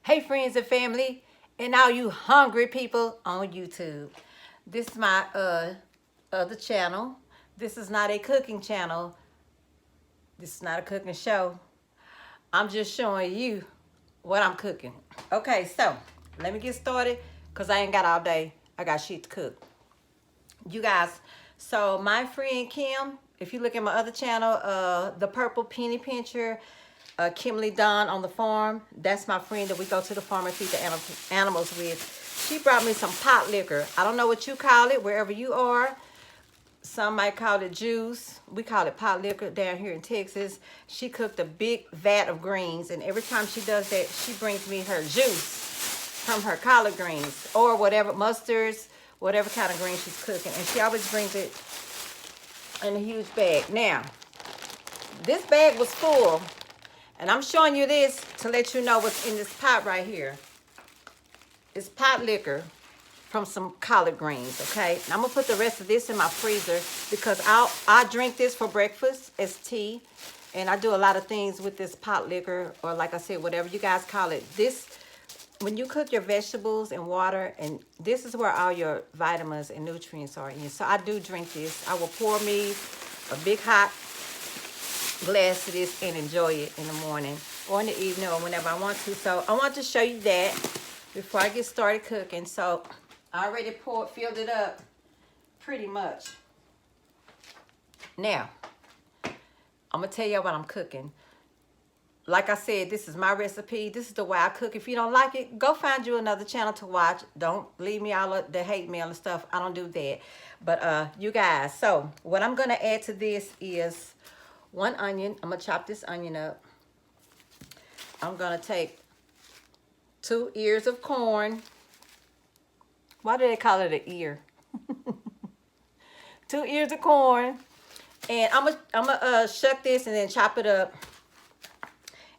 Hey friends and family, and all you hungry people on YouTube. This is my other channel. This is not a cooking channel. This is not a cooking show. I'm just showing you what I'm cooking. Okay, so let me get started because I ain't got all day. I got shit to cook. You guys, so my friend Kim, if you look at my other channel, the Purple Penny Pincher, Kimberly Dawn on the farm, that's my friend that we go to the farm and feed the animals with. She brought me some pot liquor. I don't know what you call it wherever you are. Some might call it juice. We call it pot liquor down here in Texas. She cooked a big vat of greens, and every time she does that, she brings me her juice from her collard greens or whatever, mustards, whatever kind of green she's cooking. And she always brings it in a huge bag. Now, this bag was full, and I'm showing you this to let you know what's in this pot right here. It's pot liquor from some collard greens, okay? And I'm gonna put the rest of this in my freezer because I drink this for breakfast as tea, and I do a lot of things with this pot liquor, or like I said, whatever you guys call it. This, when you cook your vegetables in water, and this is where all your vitamins and nutrients are in. So I do drink this. I will pour me a big hot glass of this and enjoy it in the morning or in the evening or whenever I want to. So I want to show you that before I get started cooking. So I already filled it up pretty much. Now, I'm gonna tell you what I'm cooking. Like I said, this is my recipe. This is the way I cook. If you don't like it, go find you another channel to watch. Don't leave me all the hate mail and stuff. I don't do that. But you guys, so what I'm gonna add to this is 1 onion. I'm gonna chop this onion up. I'm gonna take 2 ears of corn. Why do they call it an ear? 2 ears of corn. And I'm gonna shuck this and then chop it up.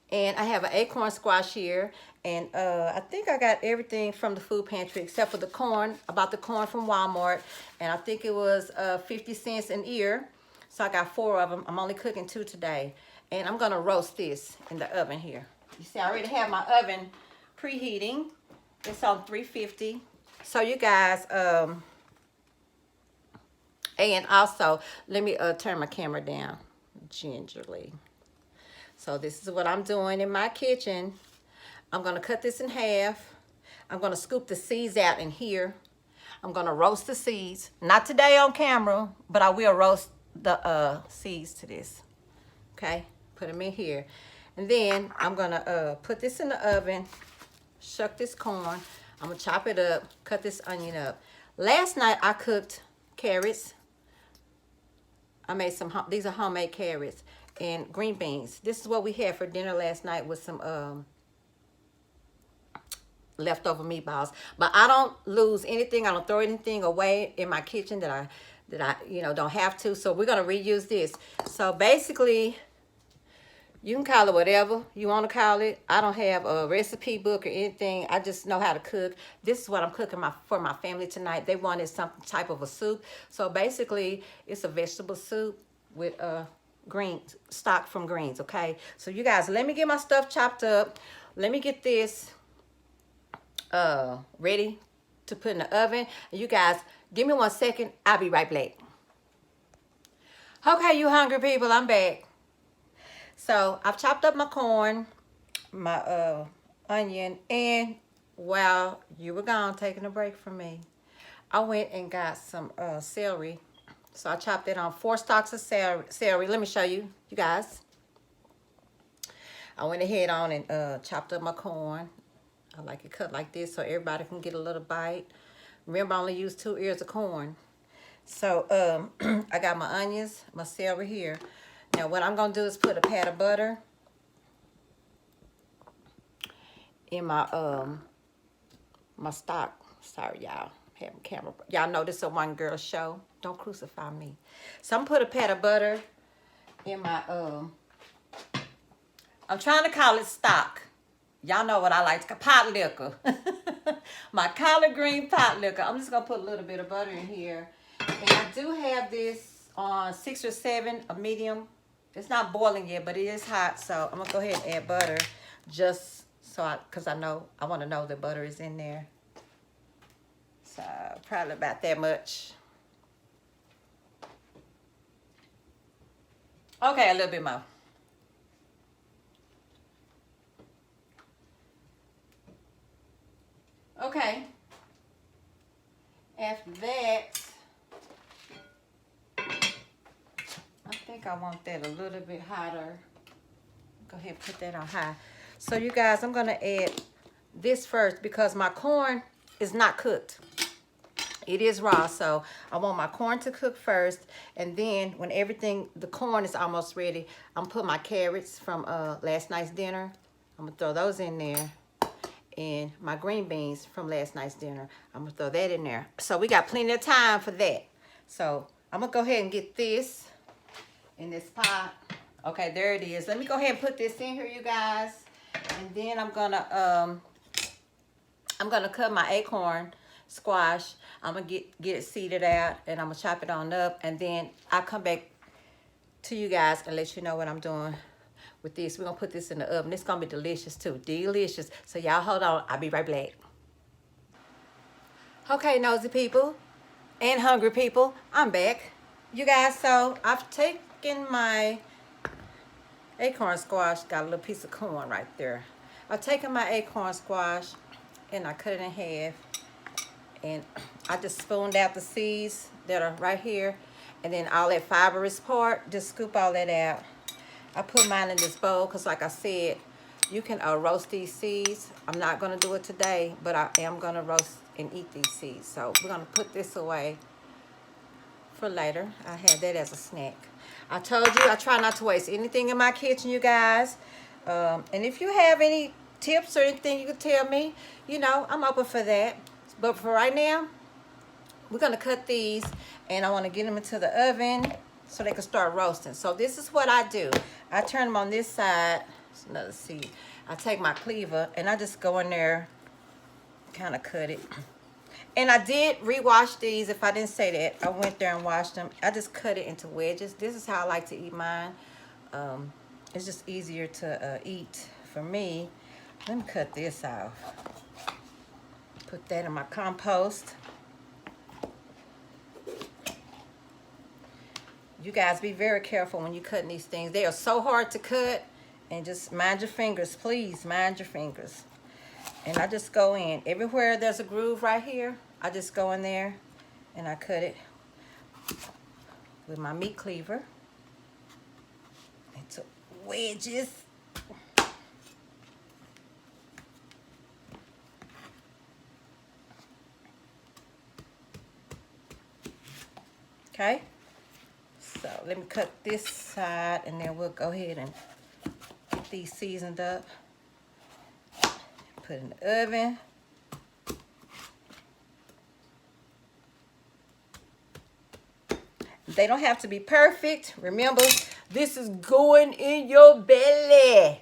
And I have an acorn squash here. And I think I got everything from the food pantry except for the corn. I bought the corn from Walmart. And I think it was 50 cents an ear. So I got 4 of them. I'm only cooking 2 today. And I'm gonna roast this in the oven here. You see, I already have my oven preheating. It's on 350. So you guys, and also, let me turn my camera down gingerly. So this is what I'm doing in my kitchen. I'm gonna cut this in half. I'm gonna scoop the seeds out in here. I'm gonna roast the seeds. Not today on camera, but I will roast the seeds to this. Okay, put them in here. And then I'm gonna put this in the oven, shuck this corn. I'm gonna chop it up, cut this onion up. Last night I cooked carrots. I made some, these are homemade carrots and green beans. This is what we had for dinner last night with some leftover meatballs. But I don't lose anything. I don't throw anything away in my kitchen that I don't have to. So we're gonna reuse this. So basically, you can call it whatever you want to call it. I don't have a recipe book or anything. I just know how to cook. This is what I'm cooking for my family tonight. They wanted some type of a soup. So basically, it's a vegetable soup with greens, stock from greens, okay? So you guys, let me get my stuff chopped up. Let me get this ready to put in the oven. And you guys, give me 1 second. I'll be right back. Okay, you hungry people, I'm back. So I've chopped up my corn, my onion, and while you were gone taking a break from me, I went and got some celery. So I chopped it on 4 stalks of celery. Let me show you, you guys. I went ahead on and chopped up my corn. I like it cut like this so everybody can get a little bite. Remember, I only used 2 ears of corn. So I got my onions, my celery here. Now what I'm gonna do is put a pat of butter in my my stock. Sorry, y'all. Have a camera. Y'all know this is a one girl show. Don't crucify me. So I'm gonna put a pat of butter in my I'm trying to call it stock. Y'all know what I like to call pot liquor. My collard green pot liquor. I'm just gonna put a little bit of butter in here. And I do have this on 6 or 7, a medium. It's not boiling yet, but it is hot, so I'm gonna go ahead and add butter just So because I want to know the butter is in there. So probably about that much. Okay, a little bit more. Okay. After that, I think I want that a little bit hotter. Go ahead and put that on high. So you guys, I'm gonna add this first because my corn is not cooked. It is raw, so I want my corn to cook first, and then when the corn is almost ready, I'm put my carrots from last night's dinner. I'm gonna throw those in there, and my green beans from last night's dinner. I'm gonna throw that in there. So we got plenty of time for that. So I'm gonna go ahead and get this in this pot. Okay, there it is. Let me go ahead and put this in here, you guys, and then I'm gonna cut my acorn squash. I'm gonna get it seeded out, and I'm gonna chop it on up, and then I'll come back to you guys and let you know what I'm doing with this. We're gonna put this in the oven. It's gonna be delicious too, delicious. So y'all hold on, I'll be right back. Okay, nosy people and hungry people, I'm back. You guys, so I've taken my acorn squash, got a little piece of corn right there. I've taken my acorn squash and I cut it in half, and I just spooned out the seeds that are right here, and then all that fibrous part, just scoop all that out. I put mine in this bowl because, like I said, you can roast these seeds. I'm not going to do it today, but I am going to roast and eat these seeds. So we're going to put this away for later. I had that as a snack. I told you I try not to waste anything in my kitchen, you guys. And if you have any tips or anything you could tell me, you know, I'm open for that. But for right now, we're going to cut these, and I want to get them into the oven so they can start roasting. So this is what I do. I turn them on this side. It's another seed. I take my cleaver, and I just go in there, kind of cut it. And I did rewash these. If I didn't say that, I went there and washed them. I just cut it into wedges. This is how I like to eat mine. It's just easier to eat for me. Let me cut this off. Put that in my compost. You guys be very careful when you're cutting these things. They are so hard to cut, and just mind your fingers, please, mind your fingers. And I just go in. Everywhere there's a groove right here, I just go in there and I cut it with my meat cleaver into wedges. Okay, so let me cut this side, and then we'll go ahead and get these seasoned up. Put in the oven. They don't have to be perfect. Remember, this is going in your belly.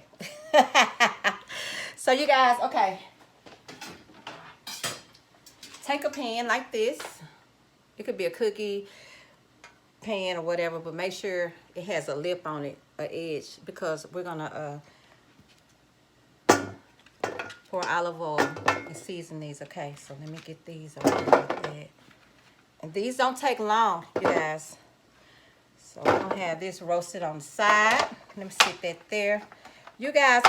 So you guys, okay. Take a pan like this. It could be a cookie pan or whatever, but make sure it has a lip on it, an edge, because we're gonna pour olive oil and season these. Okay, so let me get these over like that. And these don't take long, you guys. So we're gonna have this roasted on the side. Let me sit that there. You guys,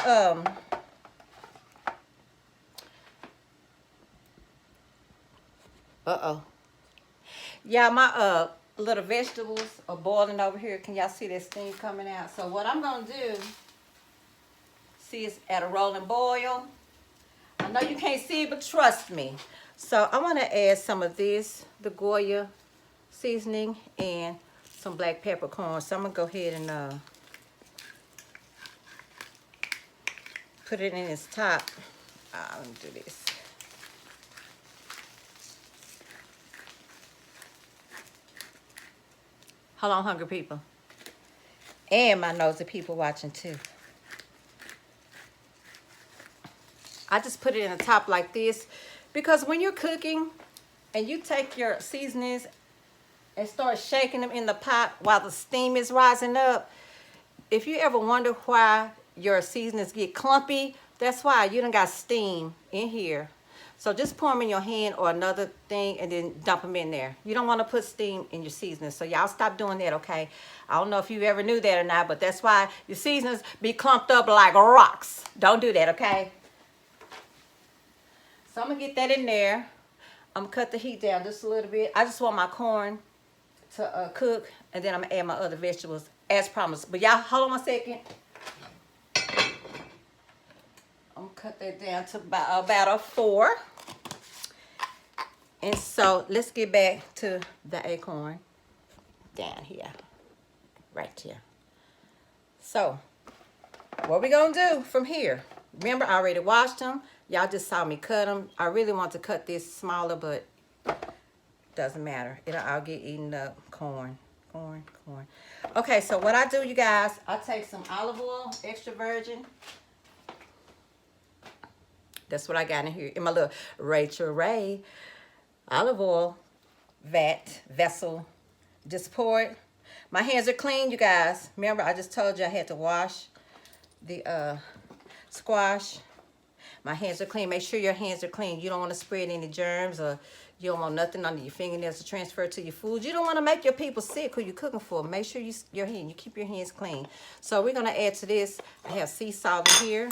yeah, my little vegetables are boiling over here. Can y'all see that steam coming out? So what I'm gonna do, see, it's at a rolling boil. I know you can't see it, but trust me. So I want to add some of this, the Goya seasoning, and some black peppercorn. So I'm gonna go ahead and put it in its top. Let me do this. Hold on, hungry people. And my nosy people watching too. I just put it in the top like this, because when you're cooking and you take your seasonings and start shaking them in the pot while the steam is rising up, if you ever wonder why your seasonings get clumpy, That's why you done got steam in here. So just pour them in your hand or another thing and then dump them in there. You don't want to put steam in your seasonings. So y'all stop doing that, okay? I don't know if you ever knew that or not, but that's why your seasonings be clumped up like rocks. Don't do that, okay? So I'm going to get that in there. I'm going to cut the heat down just a little bit. I just want my corn to cook, and then I'm going to add my other vegetables as promised. But y'all, hold on 1 second. I'm going to cut that down to about a 4. And so let's get back to the acorn down here, right here. So what we gonna do from here? Remember, I already washed them. Y'all just saw me cut them. I really want to cut this smaller, but doesn't matter. I'll get eaten up. Corn. Okay, so what I do, you guys, I take some olive oil, extra virgin. That's what I got in here in my little Rachel Ray olive oil vessel. Just pour it. My hands are clean, you guys. Remember, I just told you I had to wash the squash. My hands are clean. Make sure your hands are clean. You don't want to spread any germs, or you don't want nothing under your fingernails to transfer to your food. You don't want to make your people sick who you're cooking for. Make sure you keep your hands clean. So we're going to add to this. I have sea salt in here.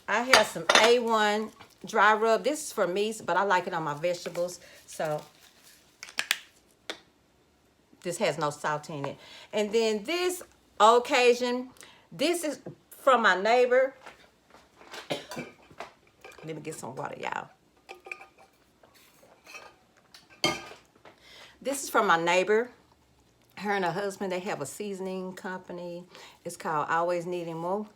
I have some A1 dry rub. This is for meats, but I like it on my vegetables. So this has no salt in it. And then this occasion, this is from my neighbor. Let me get some water, y'all. This is from my neighbor. Her and her husband, they have a seasoning company. It's called Always Needing More.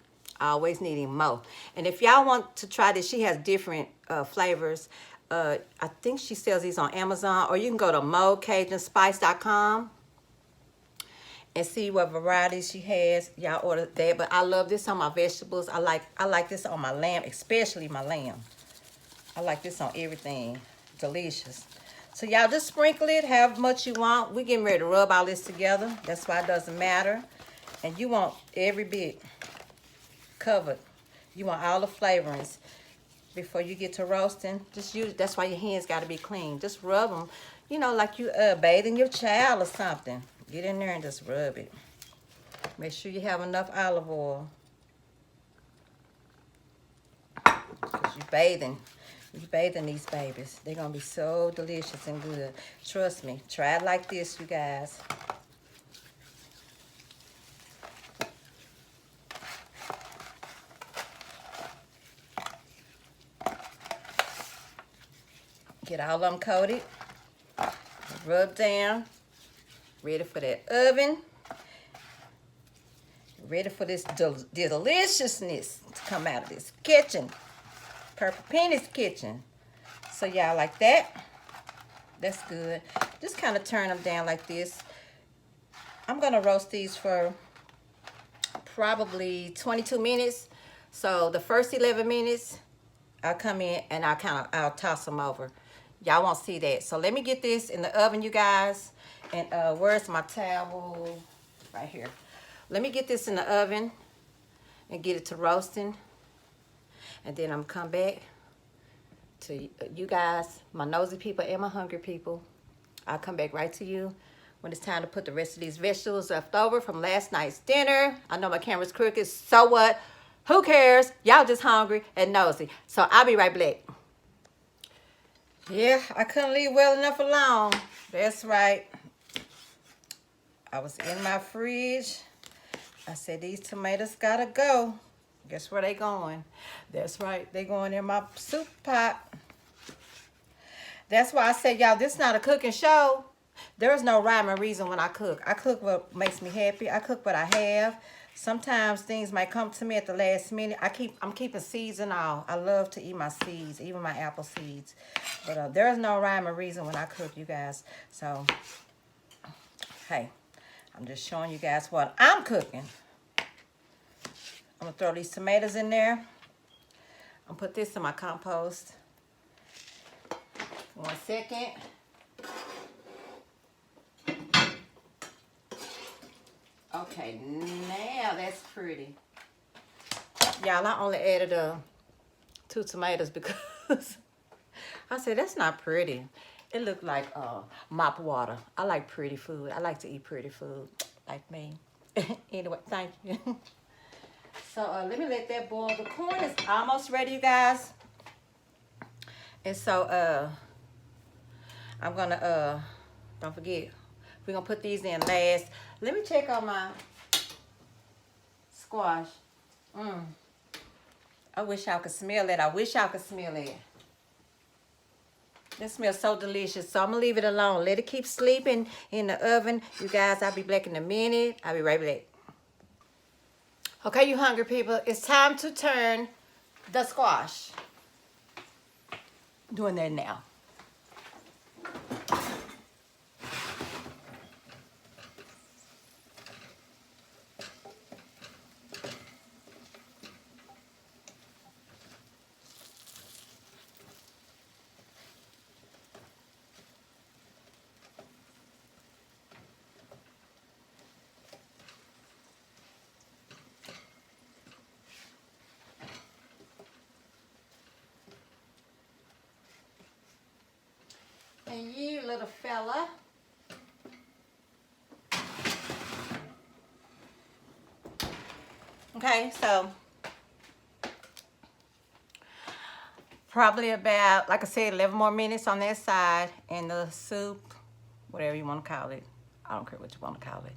Always Needing More. And if y'all want to try this, she has different flavors. I think she sells these on Amazon, or you can go to MoCajunSpice.com and see what varieties she has. Y'all order that. But I love this on my vegetables. I like this on my lamb, especially my lamb. I like this on everything. Delicious. So y'all just sprinkle it however much you want. We're getting ready to rub all this together. That's why it doesn't matter. And you want every bit covered. You want all the flavorings before you get to roasting. Just use. That's why your hands got to be clean. Just rub them, you know, like you bathing your child or something. Get in there and just rub it. Make sure you have enough olive oil, because you're bathing these babies. They're gonna be so delicious and good. Trust me. Try it like this, you guys. Get all of them coated, rub down, ready for that oven, ready for this deliciousness to come out of this kitchen, Purple Penny's kitchen. So y'all like that? That's good. Just kind of turn them down like this. I'm gonna roast these for probably 22 minutes. So the first 11 minutes, I'll come in and I'll toss them over. Y'all won't see that. So let me get this in the oven, you guys. And where's my towel? Right here. Let me get this in the oven and get it to roasting. And then I'm come back to you guys, my nosy people and my hungry people. I'll come back right to you when it's time to put the rest of these vegetables left over from last night's dinner. I know my camera's crooked. So what? Who cares? Y'all just hungry and nosy. So I'll be right back. Yeah, I couldn't leave well enough alone. That's right. I was in my fridge. I said, these tomatoes gotta go. Guess where they going? That's right. They going in my soup pot. That's why I said, y'all, this is not a cooking show. There is no rhyme or reason when I cook. I cook what makes me happy. I cook what I have. Sometimes things might come to me at the last minute. I'm keeping seeds and all. I love to eat my seeds, even my apple seeds. But there is no rhyme or reason when I cook, you guys. So, hey, I'm just showing you guys what I'm cooking. I'm going to throw these tomatoes in there. I'm going to put this in my compost. 1 second. Okay, now that's pretty. Y'all, I only added 2 tomatoes because I said that's not pretty. It looked like mop water. I like pretty food. I like to eat pretty food, like me. Anyway, thank you. So let me let that boil. The corn is almost ready, you guys. And so I'm gonna don't forget, we're gonna put these in last. Let me check on my squash. I wish y'all could smell it. I wish y'all could smell it. It smells so delicious. So I'm gonna leave it alone. Let it keep sleeping in the oven. You guys, I'll be back in a minute. I'll be right back. Okay, you hungry people, it's time to turn the squash. Doing that now. And you little fella. Okay, so probably about, like I said, 11 more minutes on that side, and the soup, whatever you want to call it, I don't care what you want to call it,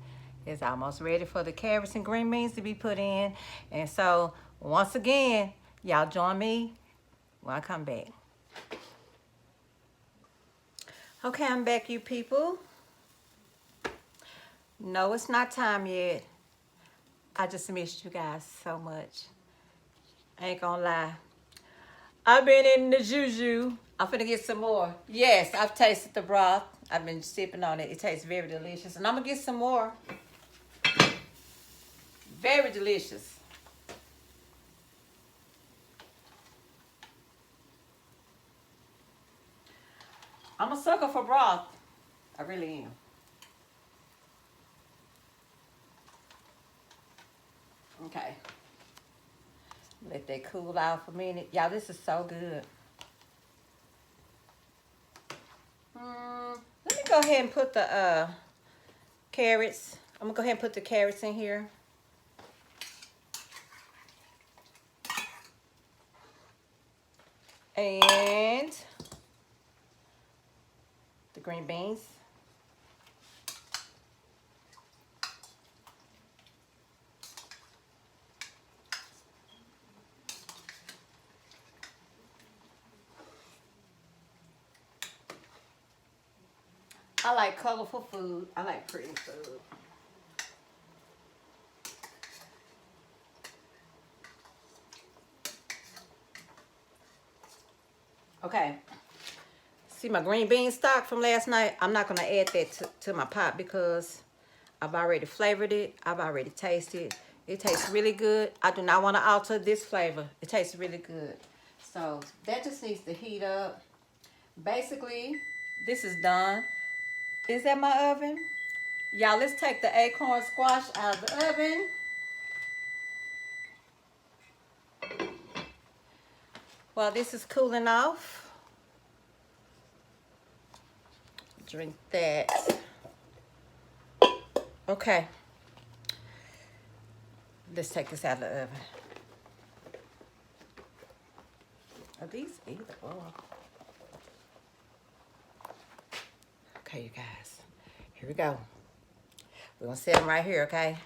is almost ready for the carrots and green beans to be put in. And so once again, y'all join me when I come back. Okay, I'm back, you people. No, it's not time yet. I just missed you guys so much. I ain't gonna lie. I've been in the juju. I'm finna get some more. Yes, I've tasted the broth. I've been sipping on it. It tastes very delicious. And I'm gonna get some more. Very delicious. I'm a sucker for broth. I really am. Okay. Let that cool out for a minute. Y'all, this is so good. Let me go ahead and put the carrots. I'm gonna go ahead and put the carrots in here. And the green beans. I like colorful food. I like pretty food. Okay. See my green bean stock from last night? I'm not going to add that to my pot because I've already flavored it. I've already tasted it. It tastes really good. I do not want to alter this flavor. It tastes really good. So that just needs to heat up. Basically, this is done. Is that my oven? Y'all, let's take the acorn squash out of the oven. While this is cooling off, drink that. Okay. Let's take this out of the oven. Are these either or? Okay, you guys. Here we go. We're gonna set them right here, okay?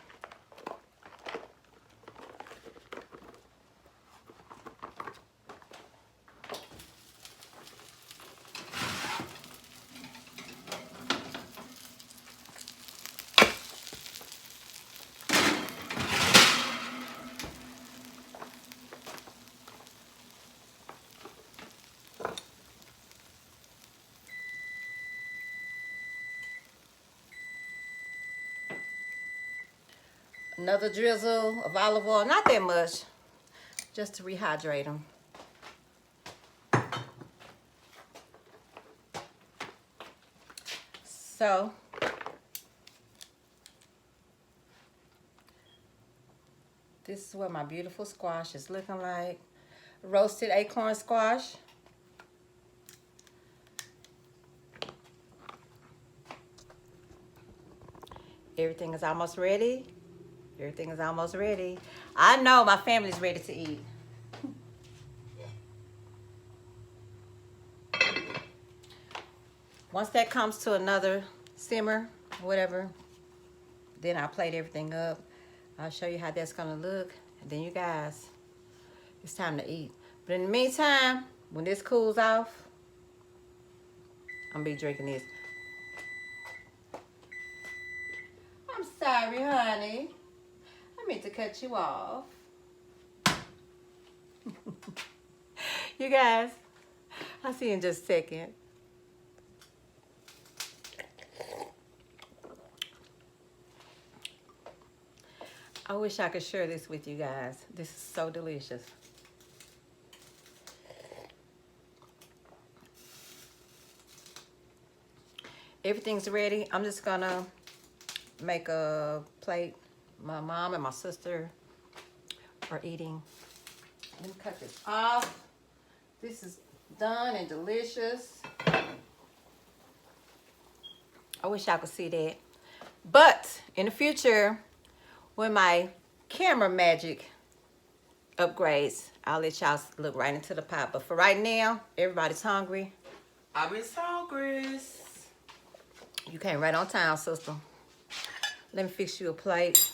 Another drizzle of olive oil, not that much, just to rehydrate them. So, This is what my beautiful squash is looking like. Roasted acorn squash. Everything is almost ready. Everything is almost ready. I know my family's ready to eat. Once that comes to another simmer, whatever, then I'll plate everything up. I'll show you how that's gonna look. And then you guys, it's time to eat. But in the meantime, when this cools off, I'm gonna be drinking this. I'm sorry, honey. I meant to cut you off. You guys, I'll see you in just a second. I wish I could share this with you guys. This is so delicious. Everything's ready. I'm just gonna make a plate. My mom and my sister are eating. Let me cut this off. This is done and delicious. I wish I could see that. But in the future, when my camera magic upgrades, I'll let y'all look right into the pot. But for right now, everybody's hungry. I'm hungry. You came right on time, sister. Let me fix you a plate.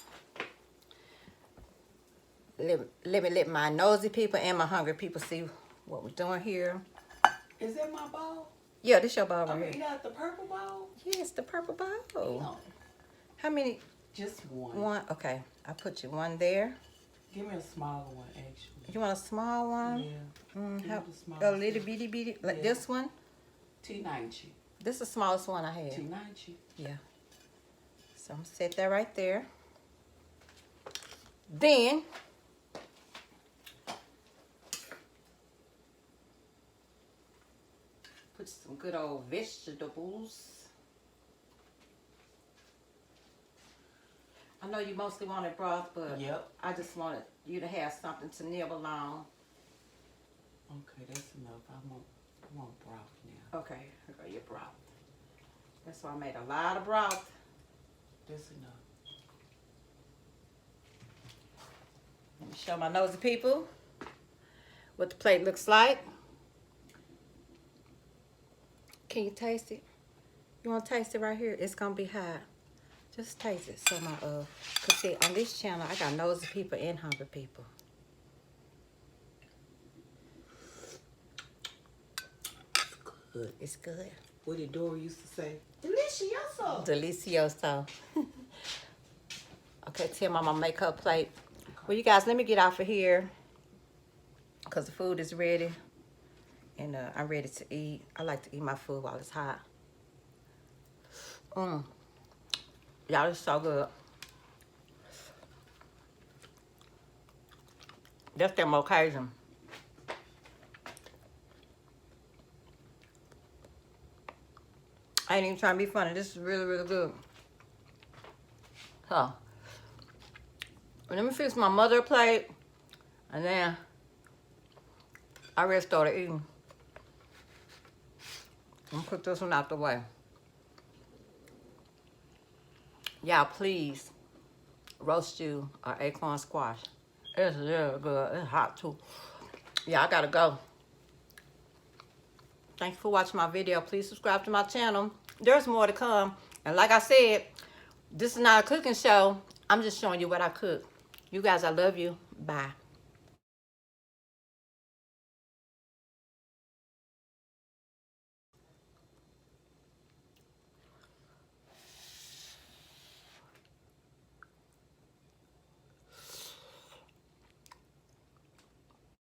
Let me let my nosy people and my hungry people see what we're doing here. Is that my bowl? Yeah, this your bowl right here. You got the purple bowl? Yes, the purple bowl. No. How many? Just one. One. Okay, I put you one there. Give me a smaller one, actually. You want a small one? Yeah. How, a little bitty, like yeah. This one? T90. This is the smallest one I had. T90. Yeah. So I'm gonna set that right there. Then put some good old vegetables. I know you mostly wanted broth, but yep. I just wanted you to have something to nibble on. Okay, that's enough. I want broth now. Okay, here go your broth. That's why I made a lot of broth. That's enough. Let me show my nosy people what the plate looks like. Can you taste it? You want to taste it right here? It's gonna be hot. Just taste it. So my cause see on this channel I got nosy people and hungry people. It's good. It's good. What did Dora used to say? Delicioso. Delicioso. Okay, tell Mama make her plate. Well, you guys, let me get off of here because the food is ready and I'm ready to eat. I like to eat my food while it's hot. Y'all, it's so good. That's them occasion. I ain't even trying to be funny. This is really, really good. Huh. Let me fix my mother a plate. And then I already started eating. I'm gonna put this one out the way. Y'all, please roast you or acorn squash. It's really good. It's hot too. Yeah, I gotta go. Thanks for watching my video. Please subscribe to my channel. There's more to come. And like I said, this is not a cooking show. I'm just showing you what I cook. You guys, I love you. Bye.